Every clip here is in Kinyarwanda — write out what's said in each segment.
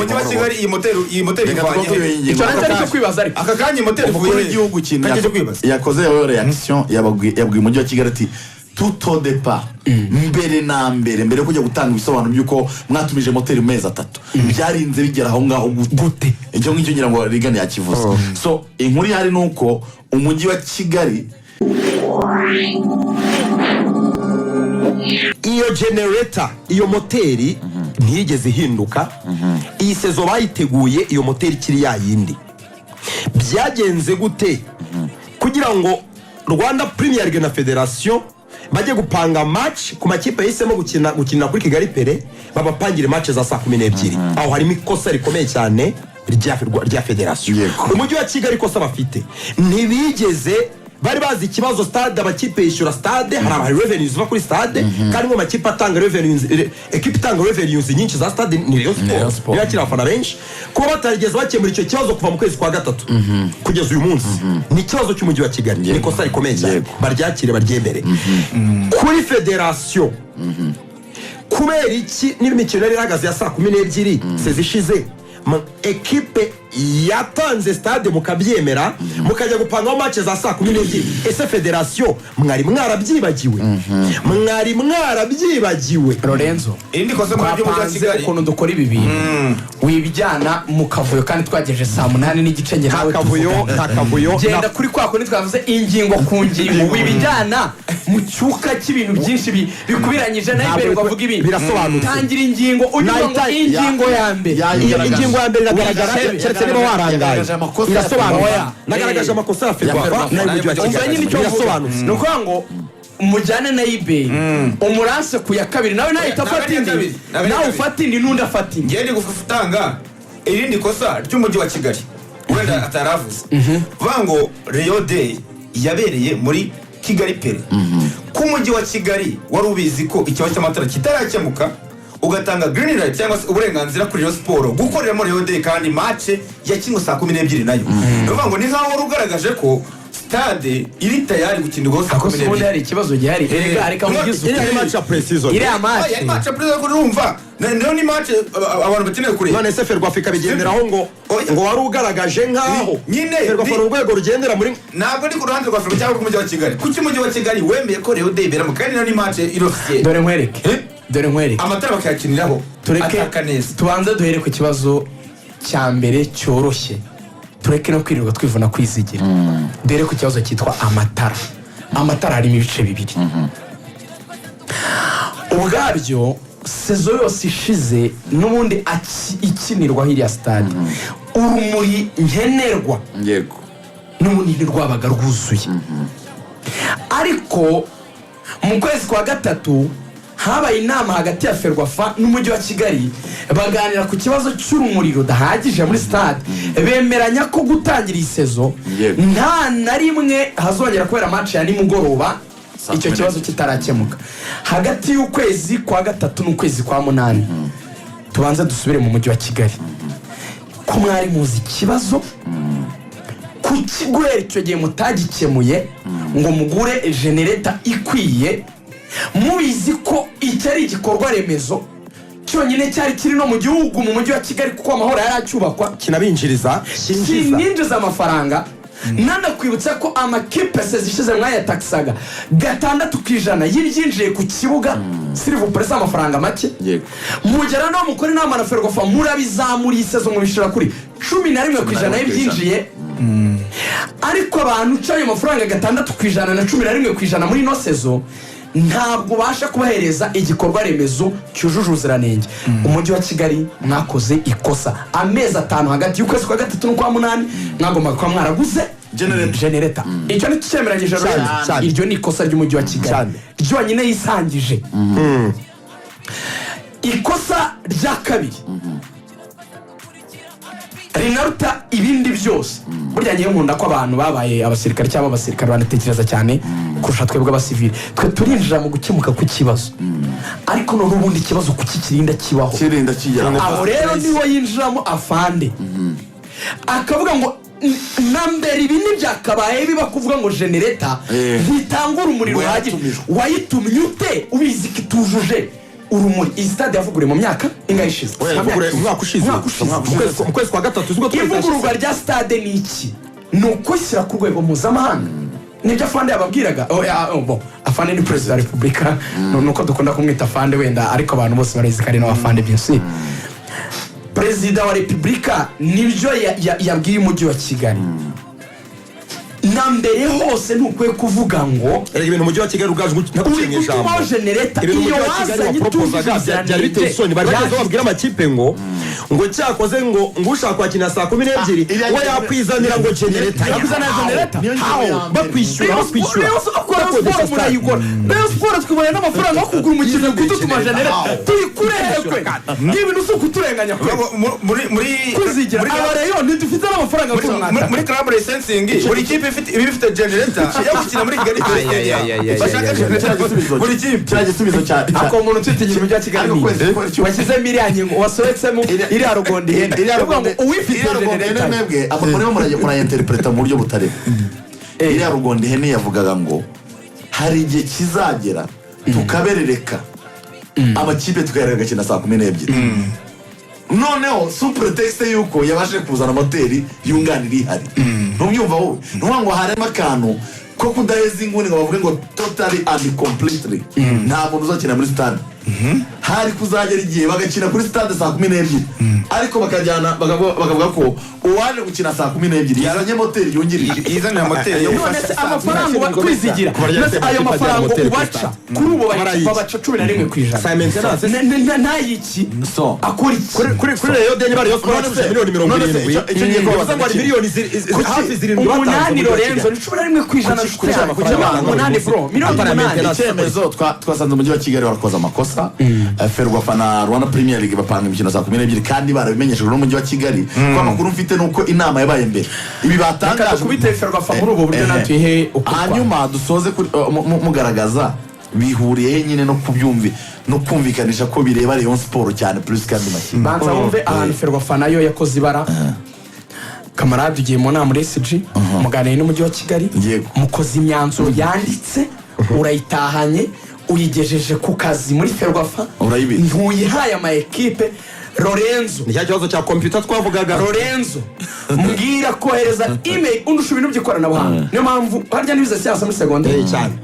umujyi wa Kigali iyi moteri ivanye icyo nacyo kwibaza ariko aka kanya moteri ivuye igihugu kintu yakoze reaction yabwiye umujyi wa Kigali ati tout au départ mbere kujya gutanga ibisobanuro byuko mwatumije moteri mu mezi 3 byarinze bigera aho ngaho gute icyo ngicyo ngira ngo Rigani yakivuze so inkuru yari nuko umujyi wa Kigali iyo generator iyo moteri ntiyigeze hinduka iyi sezo bayiteguye iyo moteri kiri yayindi byagenze gute kugira ngo Rwanda Premier League na Federation bajye gupanga match ku makipe yahisemo gukinira kuri Kigali Pele babapangire match za saa 12 aho harimo ikosa rikomeye cyane rya Federation umujyi wa Kigali kosa bafite ntibigeze bari bazi ikibazo stade abakipe yishyura stade hari revenues va kuri stade kandi mu makipe atanga revenues equipe itanga revenues nyinshi za stade ni Rayon Sport yakira afana benshi kuba batarigeze bakemura icyo kibazo kuva mu kwezi kwa 3 kugeza uyu munsi ni ikibazo cy'umujyi wa Kigali ni kosa rikomeye cyane baryakire baryemere kuri Federation kubera iki n'imikino yari ihagaze ya saa 12 sezishize equipe yatanze stade mukabyemera mukajya gupanga match za saa 12 ese Federation mwari mwarabyibagiwe Lorenzo indi kosa mu byo muri Kigali ukuntu dukora ibi bintu wibijyana mu kavuyo kandi twageje saa 8 n'igice nge nawe kavuyo genda kuri kwako nitwavuze ingingo ku ngingo wibijyana mu cyuka cy'ibintu byinshi bikubiranyije nayo bavuga ibintu birasobanutse tangira ingingo unyuma ingingo ya mbere ingingo ya mbere iragaragara cyane niba warangaye irasobanutse nagaragaje amakosa ya Ferwafa n'umujyi wa Kigali birasobanutse nuko ngo umujyane na eBay umuranse ku ya kabiri nawe nahita afata indi nawe ufata indi n'undi afata indi ngende gufutanga irindi kosa ry'umujyi wa Kigali wenda ataravuze vango Rio Day yabereye muri Kigali Pele ku mujyi wa Kigali wari ubizi ko ikibazo cy'amatara kitarakemuka ugatanga green light cyangwa se uburenganzira kuri Rayon Sport gukorera muri Rio Day kandi match yakinwe saa 12 nayo vango ni nkaho urugaragaje ko stade iri tayari gukinirwa saa 12 ubundi hari ikibazo gihari areka mugize iri match precision iri match precision ko urumva nayo ni match abantu bakeneye kuri none se Ferwafa ikabigenderaho ngo wari ugaragaje nkaho Ferwafa urwego rugendera muri ntabwo ndi ku ruhande rwa Ferwafa cyangwa ku mujyi wa Kigali kuki umujyi wa Kigali wemeye ko Rio Day ibera mu kandi nayo ni match irofisiye dore nkwereke amatara bakayakiniraho ataka neza tubanze duhere ku kibazo cya mbere cyoroshye tureke no kwirirwa twivuna kwizigira dore ku kibazo cyitwa amatara harimo ibice bibiri ubwabyo sezo yose ishize n'ubundi ikinirwa hiriya stade urumuri nkenerwa yego n'ubundi ntirwabaga rwuzuye ariko mu kwezi kwa 3 habaye inama hagati ya Ferwafa n'umujyi wa Kigali baganira ku kibazo cy'urumuri rudahagije muri stade bemeranya ko gutangira isezo nta na rimwe hazongera kubera match ya nimugoroba icyo kibazo kitarakemuka hagati y'ukwezi kwa 3 n'ukwezi kwa 8 tubanze dusubire mu mujyi wa Kigali ko mwari muzi ikibazo ku kigwera icyo gihe mutagikemuye ngo mugure generator ikwiye mubizi ko icyari igikorwa remezo cyonyine cyari kiri no mu gihugu mu mujyi wa Kigali kuko amahoro yari acyubakwa kinabinjiriza amafaranga nanda kwibutsa ko amakipe sezishize mwayataxaga 6% y'ibyinjiye ku kibuga sirivu presa amafaranga make mugera no mukore inama na Ferwafa murabizamura isezo mu bishira kuri 11% y'ibyinjiye ariko abantu cyayo amafaranga 6% na 11% muri no sezo ntabwo basha kubahereza igikorwa remezo cyujuje ubuziranenge umujyi wa Kigali mwakoze ikosa amezi 5 hagati y'ukwezi kwa 3 n'ukwa 8 mwagomba kwa mwaraguze generator icyo ni cyemeranyije rero iryo ni ikosa ry'umujyi wa Kigali ryo nyine yisangije ikosa rya kabiri rinaruta ibindi byose burya ngiye nkunda ko abantu babaye abasirikare cyangwa abasirikare banatekereza cyane kurusha twebwe abasivili twe turinjira mu gukemuka ku kibazo ariko no n'ubundi kibazo kukikirinda kibaho aho rero niho yinjiramo afande akavuga ngo nambere ibi n'ibyakabaye biba kuvuga ngo generator ntitangura umuriro uhagije wayitumye ute ubizi kitujuje urumuri iyi stade yavuguriwe mu myaka ingahe ishize umwaka ushize mu kwezi kwa gatatu ubwo ivugururwa rya stade ni iki ni ukwishyira ku rwego mpuzamahanga nibyo afande yababwiraga afande ni perezida wa repubulika nuko dukunda kumwita afande wenda ariko abantu bose barazi ko ari n'abafande byinshi perezida wa repubulika nibyo yabwiye umujyi wa kigali na mbere hose ntukwiye kuvuga ngo ibintu umujyi wa kigali ubwaje ntagucenye ijambo ibintu umujyi wa kigali wapropozaga byari biteye isoni bari bageze babwira amakipe ngo cyakoze ngo ushaka kwakina saa 12 we yakwizanira ngo generator yakuzana generator bakwishyura Rayon Sport twiboneye n'amafaranga yo kugura umukino kudutuma generator tuyikurekwe n'ibintu usuku turenganya muri kuzigira abareyo ntidufite n'amafaranga muri club licensing buri kipe ifite generator yo gukina muri Kigali bashaka generator buri kipe cyagisubizo cyane ako umuntu twitigira umujyi wa Kigali washyize miliyoni ngo wasohetsemo iri harugondi hene uvuga ngo uwifite generator mwebwe amakuru murayinterpreta mu buryo butari iri harugondi hene yavugaga ngo hari igihe kizagera tukaberereka amakipe tukayareka gakina saa 12 noneho super text yuko yabashe kuzana moteri yunganira ihari ntumyumva wowe ntuvuga ngo harema akantu ko kudaheza inguni ngo bavuge ngo totally and completely nta muntu uzakina muri stade hari kuzagera igihe bagakina kuri stade saa 12 ariko bakavuga ko uwaje gukina saa 12 yazanye moteri yungirije izanira moteri yo gufasha amafaranga bakwizigira ayo mafaranga ubaca kuri ubu babaca 11% ntayiki akora kuri Rayon Deni bari yo Sport miliyoni 70 icyo gihe ko bazangwa miliyoni hafi zirindwi umunani Lorenzo ni 11% kujya umunani bro miliyoni 8 icyemezo twasanze umujyi wa Kigali warakoze amakosa Ferwafa na Rwanda Premier League bapanga imikino saa 12 kandi barabimenyeshejwe n'umujyi wa Kigali ko amakuru mfite nuko inama yabaye mbere ibi batangaje kubita Ferwafa muri ubu buryo natuye hanyuma dusoze mugaragaza bihuriye nyine no kubyumvi no kumvikanisha ko bireba Rayon Sport cyane plus kandi mashyi banza wumve ahantu Ferwafa nayo yakoze ibara kamarade ugiye mu nama muri SG muganire n'umujyi wa Kigali mukoze imyanzuro yanditse urayitahanye uyigejeje ku kazi muri Ferwafa ntuyihaye ama equipe Lorenzo ni kibazo cya computer twavugaga Lorenzo mbwira kohereza email undusha ibintu by'ikoranabuhanga niyo mpamvu harya nibize siyansa muri secondaire cyane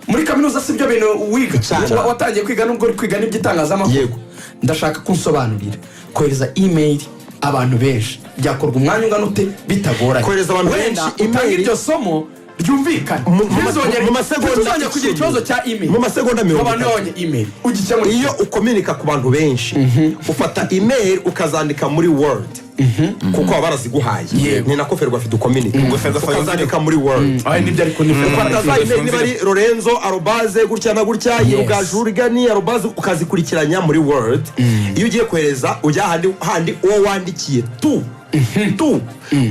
muri kaminuza sibyo bintu wiga watangiye kwiga nubwo uri kwiga n'iby'itangazamakuru yego ndashaka kunsobanurira kohereza email abantu benshi byakorwa umwanya ungana ute bitagoranye kohereza abantu benshi email iryo somo ryumvikana mu masegonda kugira ikibazo cya email mu masegonda 20 abantu babonye email ugikemura iyo ukomunika ku bantu benshi ufata email ukazandika muri Word kuko baraziguhaye ni nako Ferwafa dukomunika ukazandika muri Word nibyo ariko ni Ferwafa email niba ari Lorenzo @ gutya na gutya yirugajurigani @ ukazikurikiranya muri Word iyo ugiye kohereza ujya handi uwo wandikiye tu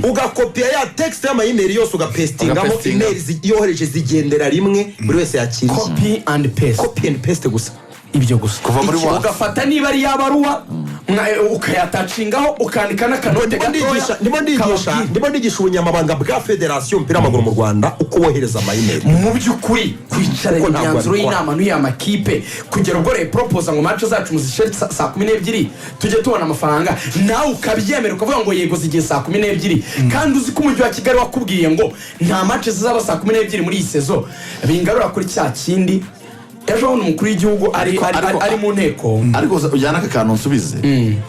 ugakopia ya text y'ama email yose ugapestingamo email yohereje zigendera rimwe buri wese yakiriye copy and paste gusa ibyo gusa kuva muri wa ugafata niba ari yabaruwa ukayatacingaho ukandika n'akanote gatoya ndimo ndigisha ubunyamabanga bwa Federation y'umupira w'amaguru mu Rwanda uko wohereza ama email mu by'ukuri kwicara imyanzuro y'inama n'uya makipe kugera ubwo propose ngo match zacu muzishere saa 12 tujye tubona amafaranga nawe ukabyemera ukavuga ngo yego zigiye saa 12 kandi uzi ko umujyi wa Kigali wakubwiye ngo nta match zizaba saa 12 muri iyi sezo bingarura kuri cya kindi ejo hano umukuru w'igihugu ari mu nteko ariko ujyana aka kantu nsubize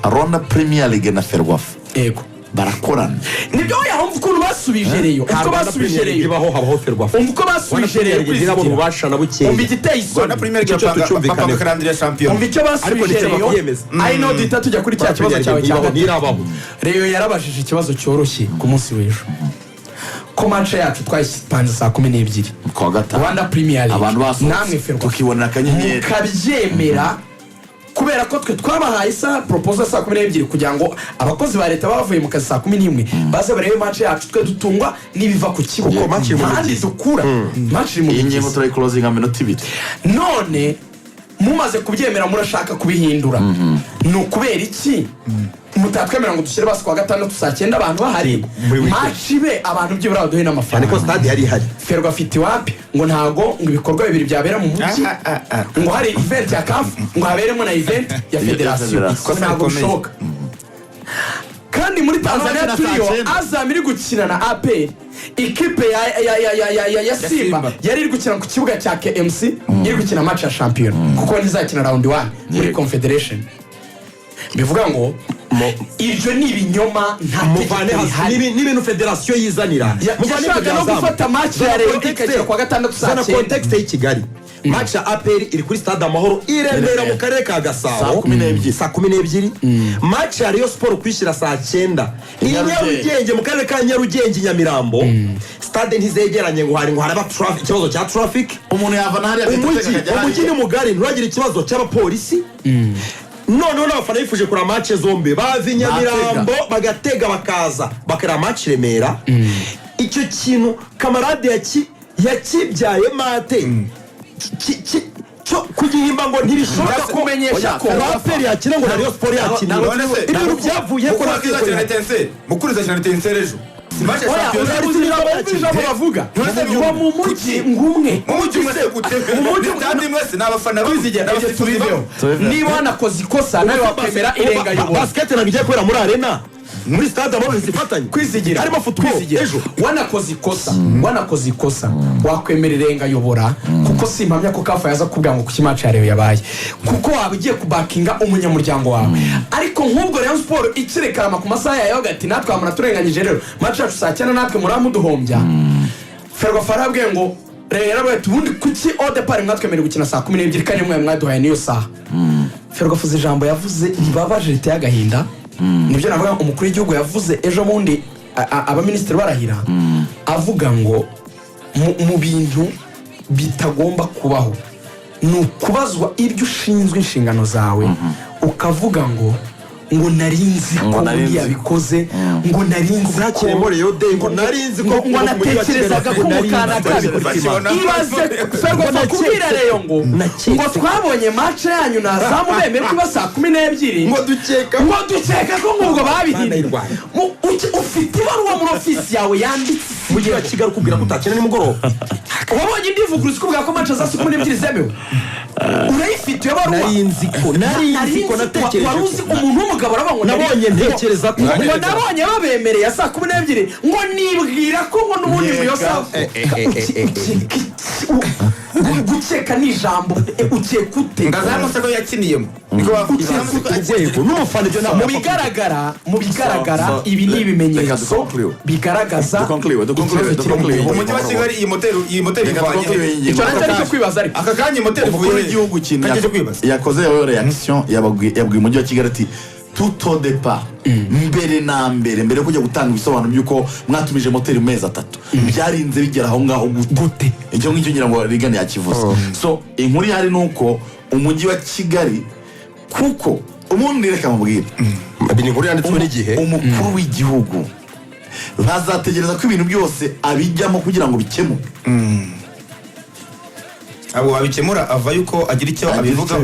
Rwanda Premier League na Ferwafa yego barakorana nibyo yahumva ukuntu basubije Rayon uko basubije Rayon ibaho habaho Ferwafa uko basubije Rayon kugira ngo mubasha na buke igiteye isoni Rwanda Premier League papa karandire champion icyo basubije Rayon ari no dita tujya kuri cya kibazo cyawe cyangwa Rayon yarabashije ikibazo cyoroshye ku munsi w'ejo ko match yacu twayipanze saa 12 kwa gatatu Rwanda Premier League abantu basohotse namwe Ferwafa tukibonera akanyenyeri kabyemera kubera ko twe twabahaye sa proposal saa 12 kugira ngo abakozi ba leta bavuye mu kazi saa 11 baze barebe match yacu twe dutungwa nibiva ku kibugo kandi dukura match mu ingingo turi closing aminota 2 none mumaze kubyemera murashaka kubihindura no kubera iki mutatwemera ngo dushyire basi kuwa gatandatu saa 9 abantu bahari Muri weekend. match ibe abantu byibura baduhe cyane ko n'amafaranga stade yari ihari ferwa afite iwapi ngo ntago ngo ibikorwa bibiri byabera mu mujyi ngo hari event ya CAF ngo haberemo na event ya federation ko ntago bishoboka kandi muri Tanzania Abakina turiyo saa 9. Azam iri gukina na APR ikipe ya Simba yari iri gukina ku kibuga cya KMC iri gukina match ya champion kuko ntizakina round 1 muri confederation bivuga ngo ibyo ni ibinyoma nta muvane tegeko hasi rihari n'ibintu federasiyo yizanira Muvane yashaka no Azamu. gufata match ya Rayon ikagera kuwa gatandatu saa zana 9 context y'i Kigali match ya APR iri kuri stade Amahoro i Remera mu karere ka Gasabo Saa 12. saa 12 match ya Rayon Sport kwishyira saa 9 i Nyarugenge mu karere ka Nyarugenge Nyamirambo stade ntizegeranye ngo haraba traffic ikibazo cya traffic umuntu yava na hariya umujyi ni mugari nturagira ikibazo cy'abapolisi noneho n'abafana bifuje kureba match zombi bava i Nyamirambo bagatega bakaza bakareba match Remera icyo kintu kamarade yakibyaye mate cyo kugihimba ngo ntibishoboka ko kumenyesha ko APR yakina ngo na Rayon Sport yakina ibintu byavuye ko mukuriza cyane tensere ejo si match ya oya champion ijambo bavuga ngo mu mujyi ngumwe mu mujyi mwese gute mu mujyi kandi mwese n'abafana kwizigera ibyo tubiveho niba wanakoze ikosa nawe wakwemera irenga yobora basket ntabwo igiye kubera muri arena muri stade Amahoro zifatanye kwizigira harimo football ejo wanakoze ikosa wakwemera irenga yobora kuko simpamya ko kafa yaza kubwira ngo kuki match ya Rayon yabaye kuko waba ugiye kubakinga umunyamuryango wawe ariko nk'ubwo Rayon Sport ikirekarama ku masaha yayo gati natwe amuna turenganyije rero match yacu saa 9 natwe muramuduhombya Ferwa farabwe ngo rero bati ubundi kuki ode pare mwatwemera gukina saa 12 kandi mwe mwaduhaye niyo saha Ferwa fuze ijambo yavuze ribabaje riteye agahinda nibyo navuga umukuru w'igihugu yavuze ejo bundi abaministeri barahira avuga ngo mu bintu bitagomba kubaho ni ukubazwa ibyo ushinzwe inshingano zawe ukavuga ngo narinzi ko undi yabikoze ngo narinzi ko ngo narinzi ko ngo natekerezaga ko umukana kabikora ibaze ferwa kubwira Rayon ngo twabonye match yanyu na Azamu bemeye kuba saa 12 ngo dukeka ko ngubwo babihindura ufite ibaruwa muri ofisi yawe yanditse mu gihe Kigali kubwira ko utakina nimugoroba wabonye ndivuguruza kubwira ko match za 12 zemewe urayifite iyo baruwa narinzi ko natekereje waruzi umuntu w'umugabo arabango nabonye ntekereza ko ngo nabonye babemereye saa 12 ngo nibwira ko ngo n'ubundi muyosa gukeka n'ijambo ukeka ute ngazano se ko yakiniyemo urwego n'umufana ibyo ntabwo mu bigaragara ibi ni ibimenyetso bigaragaza umujyi wa Kigali iyi moteri ivanye icyo nacyo aricyo kwibaza ariko aka kanya moteri umukuru w'igihugu kintu yakoze reaction yabwiye umujyi wa Kigali ati tout au départ mbere na mbere yo kujya gutanga ibisobanuro by'uko mwatumije moteri mu mezi 3 byarinze bigera aho ngaho gute icyo ngicyo ngira ngo rigane yakivuze so inkuru yari nuko umujyi wa Kigali kuko umuntu reka mubwira ni inkuru yanditswe n'igihe umukuru w'igihugu bazategereza ko ibintu byose abijyamo kugira ngo bikemuke abo babikemura ava yuko agira icyo abivuga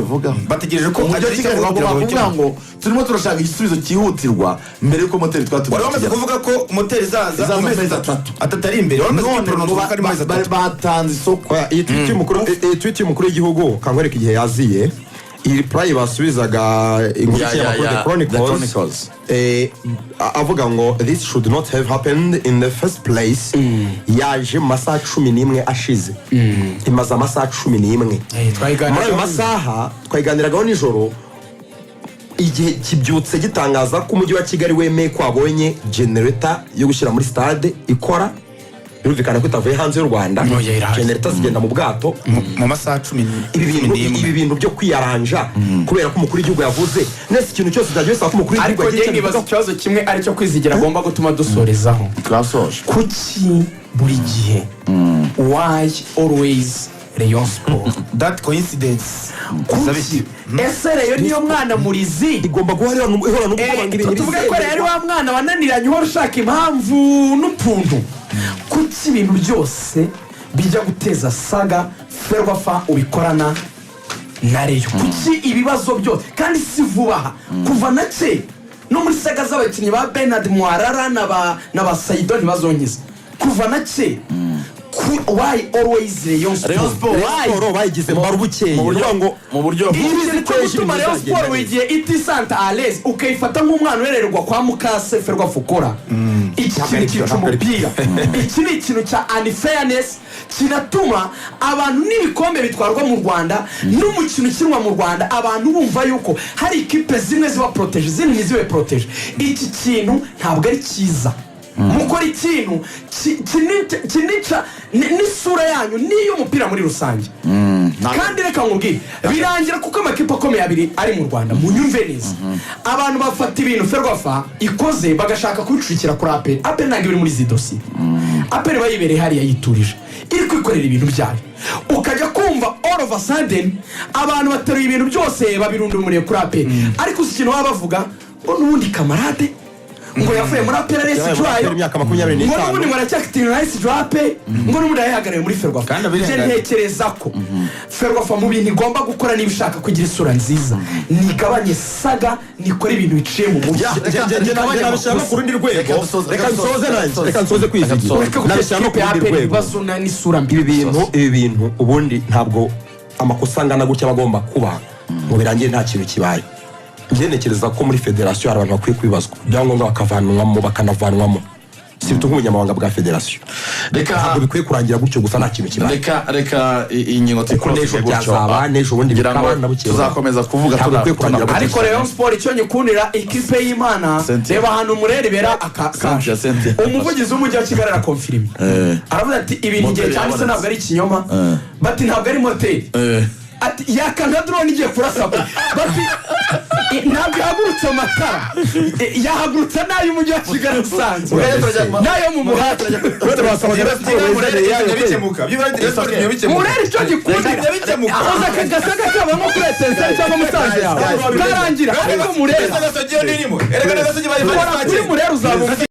bategereje ko agira icyo avuga ngo turimo turashaka igisubizo cyihutirwa mbere yuko moteri twatumiye wari wamaze kuvuga ko moteri zaza mu mezi 3 atari imbere wari wamaze kwipronounce ko ari mezi 3 batanze isoko iyi tweet y'umukuru w'igihugu kangwereka igihe yaziye iyi reply basubizaga inkuru y'amakuru The Chronicles avuga ngo this should not have happened in the first place yaje mu masaha 11 ashize imaze amasaha 11 muri ayo masaha twayiganiragaho nijoro igihe kibyutse gitangaza ko umujyi wa Kigali wemeye ko abonye generator yo gushyira muri stade ikora birumvikana ko itavuye hanze y'u Rwanda generator zigenda mu bwato mu masaha 10 ibi bintu byo kwiyaranja kubera ko umukuru w'igihugu yavuze nese ikintu cyose cyagiye saa ko umukuru w'igihugu yagiye ariko nibaza ikibazo kimwe ari cyo kwizigira agomba gutuma dusorezaho twasoje kuki buri gihe why always Rayon Sport that coincidence kuki ese Rayon niyo mwana murizi igomba guhorera n'ubwobanga ibintu tuvuge ko rero wa mwana wananiranye uhora ushaka impamvu n'utuntu kuki ibintu byose bijya guteza saga Ferwafa ubikorana na Rayon kuki ibibazo byose kandi si vuba kuva na cye no muri saga z'abakinnyi ba Bernard Mwarara n'aba Saido ntibazonkiza kuva na kera. Why always Rayon Sport bayigize mbaru bukeye mu buryo ibi gutuma Rayon Sport wigiye itisanta à l'aise ukayifata nk'umwana urererwa kwa mukase Ferwa Fukora. Iki kintu cy'umupira iki ni ikintu cya unfairness kinatuma abantu n'ibikombe bitwarwa mu Rwanda n'umukino ukinwa mu Rwanda abantu bumva yuko hari ikipe zimwe ziba protege izindi ntizibe protege. Iki kintu ntabwo ari cyiza. Mukora ikintu kinica n'isura yanyu n'iyo mupira muri rusange. Kandi reka nkubwire birangira kuko amakipe akomeye abiri ari mu Rwanda munyumve neza. Abantu bafata ibintu Ferwafa ikoze bagashaka kubicukira kuri APR ntabwo biri muri zidosi. APR bayibereye hariya yiturije iri kwikorera ibintu byayo ukajya kumva all of a sudden abantu bateruye ibintu byose babirundumuriye kuri APR ariko si ikintu baba bavuga ngo n'ubundi kamarade ngo yavuye muri APR resi jwayo ngo n'ubundi muracyakitira resi jwape ngo n'ubundi yahagarariye muri Ferwafa. Je ntekereza ko Ferwafa mu bintu igomba gukora niba ishaka kugira isura nziza nigabanye saga nikora ibintu biciye mu mucyo. Nabishaka ku rundi rwego reka nsoze kwizigira nabishaka ku rundi rwego bazona n'isura mbi. Ibi bintu ubundi ntabwo amakosa angana gutya bagomba kuba ngo birangire nta kintu kibaye. Ngenekereza ko muri federasiyo hari abantu bakwiye kwibazwa ibyangombwa bakavanwamo bakanavanwamo si bitu nk'ubunyamabanga bwa federasiyo. Ntabwo bikwiye kurangira gutyo gusa nta kintu kibaye. Reka ingingo tuyikoroshe byazaba n'ejo bundi bikaba na buke tuzakomeza kuvuga ariko Rayon Sport icyo nyikundira ikipe y'Imana reba hano murerebera akasha umuvugizi w'umujyi wa Kigali arakonfirime aravuga ati ibintu igihe cyanditse ntabwo ari ikinyoma bati ntabwo ari moteri ati yakanga drone igiye kurasa bati ntabwo yahagurutse amatara yahagurutse nayo umujyi wa Kigali usanzwe nayo mu muhanda murere icyo gikundira aho akagasaga kabamo kuri esense cyangwa musanze yawe karangira ariko murere kuri murere uzabumva